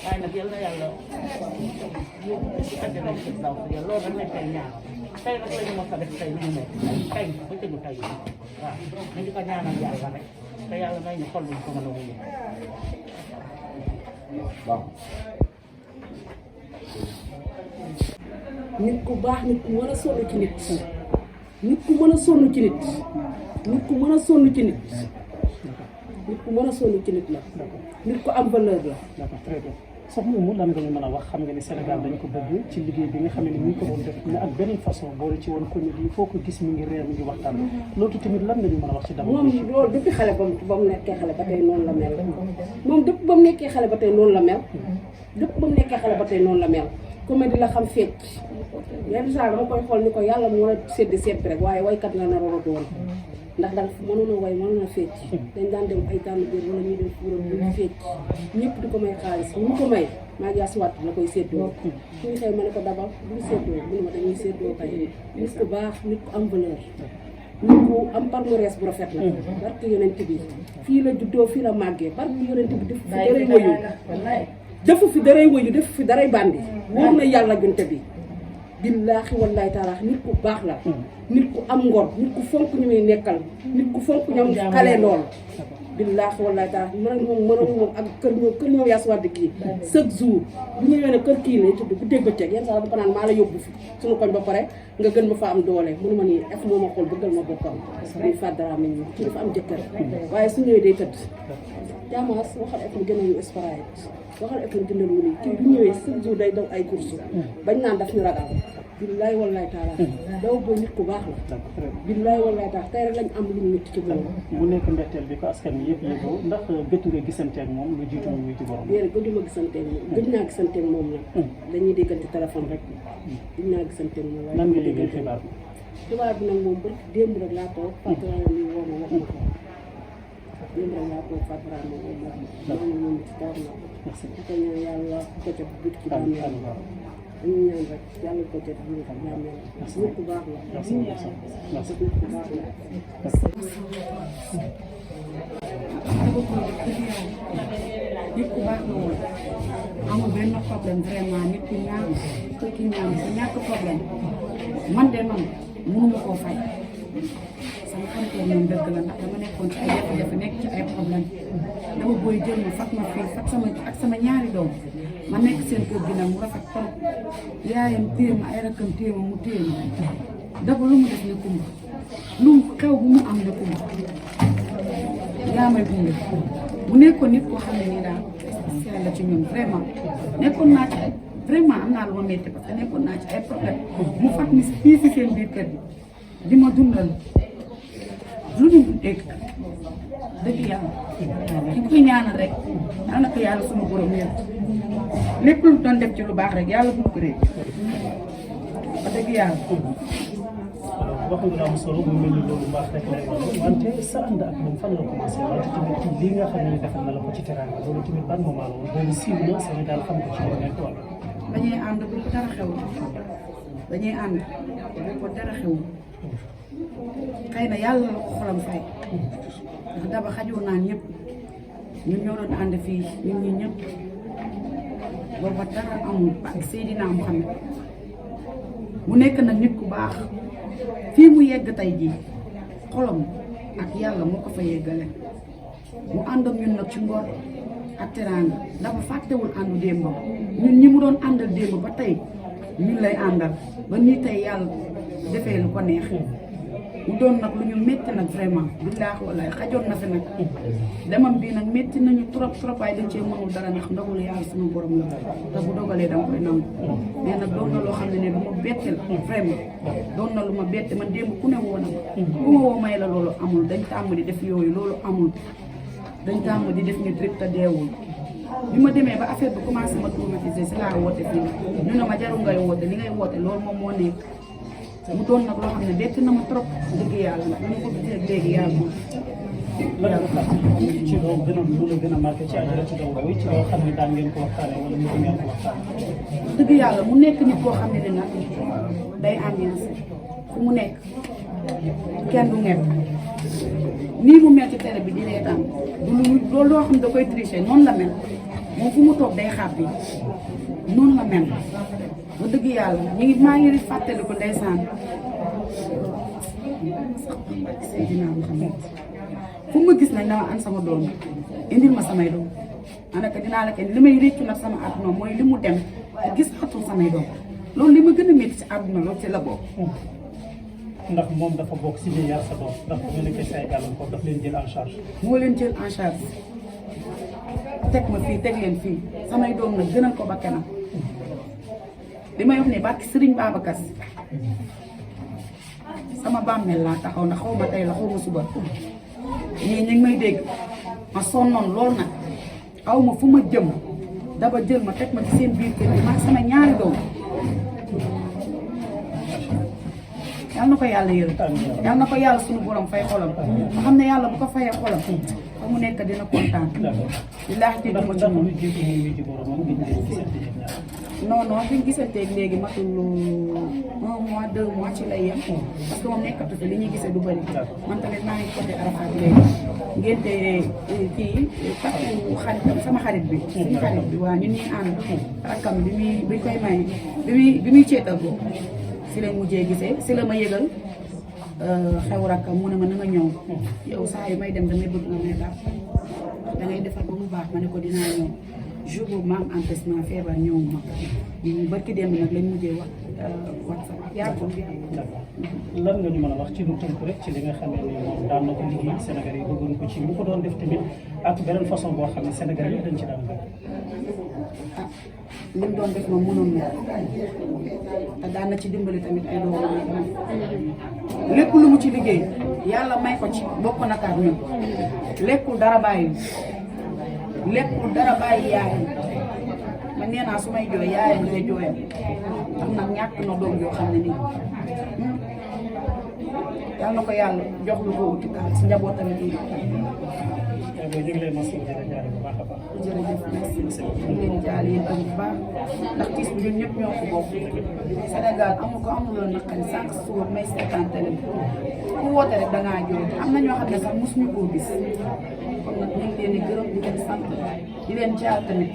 waaye nag yal na yàlla yóbbu ci àjjana ci daw yàlla loolu rek lañ koy ñaan tey nag la ñu mos a def tey ñu nekk tey ba tëju tey waaw nañu ko ñaanal yàlla rek te yàlla may ñu xol buñ ko mën a wuyu. nit ku baax nit ku mën a sonn ci nit nit ku mën a sonn ci nit nit ku mën a sonn ci nit nit ku mën a sonn ci nit la nit ku am valeur la. d'accord très bien soxna Oumou lan nga ñu mën a wax xam nga ni Sénégal dañ ko bëgg ci liggéey bi nga xam ne ni ñu ko doon def mais ak beneen façon boole ci woon comédie foo ko gis mi ngi réer mi ngi waxtaan loolu tamit lan nga ñu mën a wax ci dama moom loolu depuis xale ba mu nekkee xale ba tey noonu la mel moom depuis ba mu nekkee xale ba tey noonu la mel depuis ba mu nekkee xale ba tey noonu la mel comédie la xam fecc yenn saa dama koy xool ni ko yàlla mu war a sédd seet bi rek waaye waykat nga naroon a doon ndax daal mënoon a way mënoon a fecc dañ daan dem ay tànn biir wala ñuy dem fuuram ñu fecc ñëpp di ko may xaalis ñu ko may maa ngi aswaat la koy séddoo suñu xëy ma ne ko dabal buñu séddoo bu ne ma dañuy séddoo kay nit ku baax nit ku am valeur nit ku am palmarès bu rafet la barke yonent bi fii la juddoo fii la màggee barke yonent bi def fi daray wëyu defu fi daray wëyu defu fi daray bandi wóor na yàlla junte bi billaahi wallaahi taala nit ku baax la nit ku am ngor nit ku fonk ñu muy nekkal nit ku fonk ñoom xale lool billaahi wallaahi taala moom ak kër ñoom yaas wàdd kii chaque jour bu ñu ñëwee ne kër kii lay tudd bu dégg bëccëg yenn saa bu ko naan maa la yóbbu fi suñu koñ ba pare nga gën ma fa am doole mënu ma nii f moo ma xool bëggal ma boppam muy fàddaraam ñi kii dafa am jëkkër waaye su ñëwee day tëdd jaamaas waxal f mu gën a ñu Sprite waxal f mu gënal wu nii kii bu ñëwee chaque jour day daw ay course bañ naan daf ñu ragal billaay wallaay taala daw booy nit ku baax la billaay wallaay taala tey rek lañ am lu ñu métti ci borom mu nekk mbetteel bi ko askan wi yëpp yëgoo ndax gëj nga gisanteeg moom lu jiitu ñu wuy ci borom yéen gëjuma gisanteeg moom gëj naa gisanteeg moom nag dañuy déggante téléphone rek gëj naa gisanteeg moom lan nga yëgee xibaar bi xibaar bi nag moom ba démb rek laa toog fàttali ni woo ma wax ma ko démb rek laa toog fàttali ma woo ma wax ma moom ci toog na ko ñaan yàlla ko ca but ci daan yàlla dañu ñaan rek yàlla ko jot ñu xam ñaan yàlla nit ku baax la nit ku baax la nit ku baax la woon amul benn problème vraiment nit ku ñaan ku ñàkk problème man de man mënuma koo fay sama xaritoo moom dëgg la ndax dama nekkoon ci ay jafe-jafe nekk ci ay problème dama booy jël ma fat ma fii fat sama ñaari doom ma nekk seen kër gi nag mu rafet trop yaayam téye ma ay rakkam téye ma mu téye ma dafa lu mu def ne kumba lu xew bu mu am ne kumba yaa may gunge mu nekkoon nit koo xam ne nii daal spécial la ci ñun vraiment nekkoon naa ci vraiment am naa lu ma métti parce que nekkoon naa ci ay problème mu fat mi fii si seen biir kër gi di ma dundal lu ñu dégg dëgg yàlla ki koy ñaanal rek daanaka yàlla suma borom yëpp lépp lu doon def ci lu baax rek yàlla bu ko rek ba dëgg yàlla wax nga am solo mu mel ni loolu baax rek lay doon wante sa ànd ak moom fan la commencé wante tamit lii nga xam ne defal na la ko ci teranga loolu tamit ban moment la woon boobu siiw na Sénégal xam ko ci lu nekk wala dañuy ànd bu ko dara xew dañuy ànd bu ko dara xew xëy na yàlla la ko xolam fay ndax daba xajoo naan ñëpp ñun ñoo doon ànd fii ñun ñi ñëpp booba dara amul ak Seydina Muhammad mu nekk nag nit ku baax fii mu yegg tey jii xolam ak yàlla moo ko fa yeggale mu ànd ak ñun nag ci ngor ak teraanga dafa fàttewul àndu démbam ñun ñi mu doon àndal démb ba tey ñun lay àndal ba nii tey yàlla defee lu ko neex mu doon nag lu ñu métti nag vraiment billaahi wallaahi xajoon na fi nag demam bii nag métti nañu trop trop waaye dañ cee mënul dara ndax ndogalu yàlla sama borom la te bu dogalee dama koy nangu mais nag doon na loo xam ne lu ma bette la vraiment doon na lu ma bette man démb ku ne woo na ma ku ma woo may la loolu amul dañ tàmm di def yooyu loolu amul dañ tàmm di def ñu trip te deewul bi ma demee ba affaire bi commencé ma traumatisé si laa woote fii ñu ne ma jarul ngay woote li ngay woote loolu moom moo nekk mu doon nag loo xam ne bett na ma trop dëgg yàlla nag ñu ko gisee léegi yàlla lan nga fàttali ci loo gën a lu la gën a marqué ci àddina ci Dongo yi ci loo xam ne daan ngeen ko waxtaanee wala mu ngeen ko waxtaanee. dëgg yàlla mu nekk nit koo xam ne ne nag day ambiance fu mu nekk kenn du ngeen nii mu mel ci télé bi di reetaan du lu loo xam da koy tricher noonu la mel moom fu mu toog day xàppi noonu la mel ba dëgg yàlla maa ngi fàttali ko ndeysaan Seydina Muhammad fu ma gis nag dama an sama doom indil ma samay doom anaka dinaa la kenn li may réccu nag sama àdduna mooy li mu dem te gis xatul samay doom loolu li ma gën a métti ci àdduna loolu ci la bokk. ndax moom dafa bokk si li yar sa doom ndax bu nga nekkee si ay gàllankoor daf leen jël en charge. moo leen jël en charge teg ma fii teg leen fii samay doom nag gënal ko ba kanam li may wax ne barki Sëriñ Babacar sama bàmmeel laa taxaw ndax xaw ma tey la xaw ma suba ñii ñu ngi may dégg ma sonnoon lool nag aw ma fu ma jëm daba jël ma teg ma ci seen biir kër gi ma sama ñaari doom yal na ko yàlla yërëm yal na ko yàlla suñu borom fay xolam ma xam ne yàlla bu ko fayee xolam fa mu nekk dina kontaan di laax ci duma ci moom non non fi ñu gisanteeg léegi matul 1 mois 2 mois ci lay yem parce que moom nekkatu fi li ñuy gisee du bëri man tamit maa ngi côté Arafat léegi ngénte kii takku xaritam sama xarit bi suñu xarit bi waaw ñun ñuy ànd rakkam bi koy may bi muy ceetal ko si lañ mujjee gisee si la ma yëgal xew rakkam mu ne ma na nga ñëw yow saa yu may dem damay bëgg nga may baax da ngay defar ba mu baax ma ne ko dinaa ñëw jour boobu ma am empêchement feebar ñëw ma ñu barki démb nag lañ mujjee wax yàggul lan nga ñu mën a wax ci lu tënk rek ci li nga xam ne moom daan na ko liggéey Sénégal yi bëggoon ko ci bu ko doon def tamit ak beneen façon boo xam ne Sénégal yi dañ ci daan bëgg. ah li mu doon def moom mënoon na te daan na ci dimbali tamit ay doomu lépp lu mu ci liggéey yàlla may ko ci bokk na ak ñun lekkul dara bàyyi lekkul dara bàyyi yaayam man nee naa su may jooy yaayam lay jooyam ndax nag ñàkk na doom yoo xam ne nii yàlla na ko yàlla jox lu ko wuti si njabootam yi. ñu ngi lay mos a jaaree bu baax a baax. jërëjëf merci ñu ngi leen jaal yéen tamit bu baax ndax tiis bi ñun ñëpp ñoo ko bokk Sénégal amuloon naqari sànq suba may seetaan télé ku woote rek da ngaa jooy am na ñoo xam ne sax mosuñu koo gis kon nag ñu ngi leen di gërëm di leen sant di leen jaal tamit.